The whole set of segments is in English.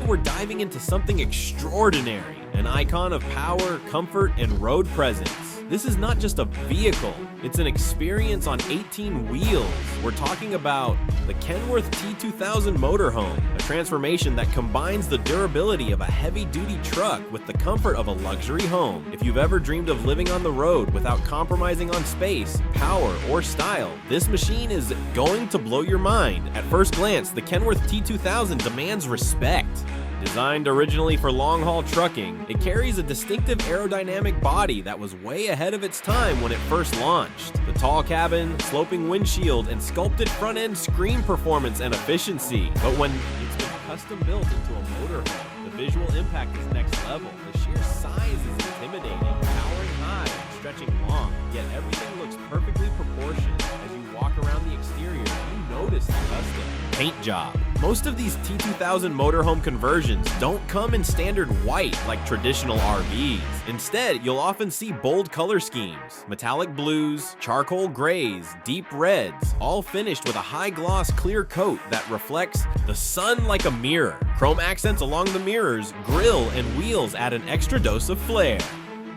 morning we're diving into something extraordinary, an icon of power, comfort, and road presence. This is not just a vehicle, it's an experience on 18 wheels. We're talking about the Kenworth T2000 Motorhome, a transformation that combines the durability of a heavy-duty truck with the comfort of a luxury home. If you've ever dreamed of living on the road without compromising on space, power, or style, this machine is going to blow your mind. At first glance, the Kenworth T2000 demands respect. Designed originally for long-haul trucking, it carries a distinctive aerodynamic body that was way ahead of its time when it first launched. The tall cabin, sloping windshield, and sculpted front end scream performance and efficiency. But when it's been custom built into a motorhome, the visual impact is next level. The sheer size is intimidating, towering high, and stretching long, yet everything looks perfectly proportioned. As you walk around the exterior, you notice the custom paint job. Most of these T2000 motorhome conversions don't come in standard white like traditional RVs. Instead, you'll often see bold color schemes, metallic blues, charcoal grays, deep reds, all finished with a high-gloss clear coat that reflects the sun like a mirror. Chrome accents along the mirrors, grille, and wheels add an extra dose of flair.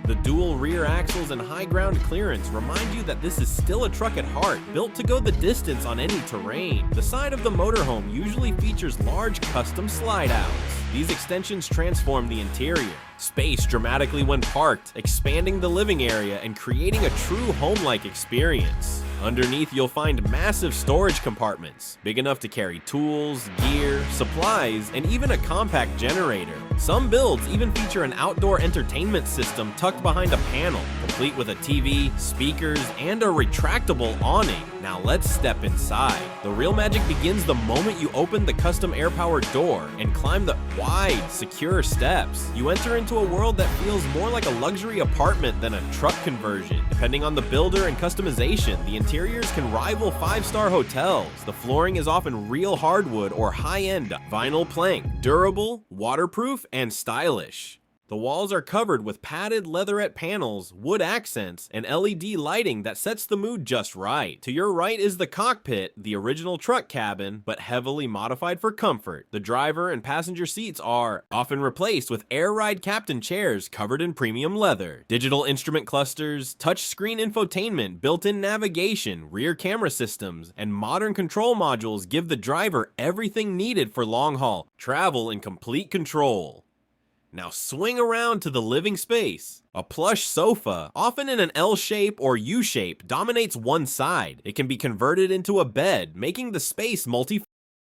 The dual rear axles and high ground clearance remind you that this is still a truck at heart, built to go the distance on any terrain. The side of the motorhome usually features large custom slide-outs. These extensions transform the interior. Space dramatically when parked, expanding the living area and creating a true home-like experience. Underneath, you'll find massive storage compartments, big enough to carry tools, gear, supplies, and even a compact generator. Some builds even feature an outdoor entertainment system tucked behind a panel, complete with a TV, speakers, and a retractable awning. Now let's step inside. The real magic begins the moment you open the custom air-powered door and climb the wide, secure steps. You enter into a world that feels more like a luxury apartment than a truck conversion. Depending on the builder and customization, the interiors can rival five-star hotels. The flooring is often real hardwood or high-end vinyl plank, durable, waterproof, and stylish. The walls are covered with padded leatherette panels, wood accents, and LED lighting that sets the mood just right. To your right is the cockpit, the original truck cabin, but heavily modified for comfort. The driver and passenger seats are often replaced with air ride captain chairs covered in premium leather. Digital instrument clusters, touchscreen infotainment, built-in navigation, rear camera systems, and modern control modules give the driver everything needed for long-haul travel in complete control. Now swing around to the living space. A plush sofa, often in an L shape or U shape, dominates one side. It can be converted into a bed, making the space multi